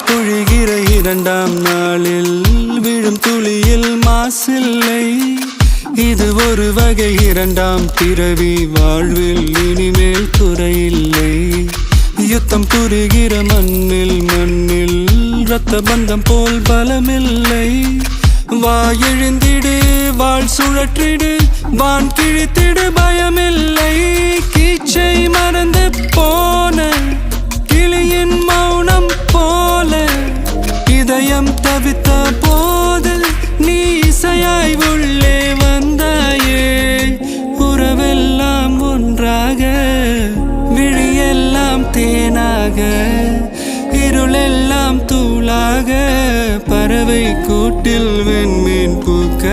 பொழிகிற இரண்டாம் நாளில் விழும் துளியில் மாசில்லை. இது ஒரு வகை இரண்டாம் பிறவி, வாழ்வில் இனிமேல் குறையில்லை. யுத்தம் புரிகிற மண்ணில் இரத்த பந்தம் போல் பலமில்லை. வா எழுந்திடு, வாழ் சுழற்றிடு, வான் கிழித்திடு, பயமில்லை. கீச்சை மறந்து போன கிளியின் மௌனம் போல இதயம் தவித்த போது நீ இசையாய் உள்ளே வந்தாயே. உறவெல்லாம் ஒன்றாக, விழியெல்லாம் தேனாக, இருளெல்லாம் தூளாக, பறவை கூட்டில் வெண்மீன் பூக்க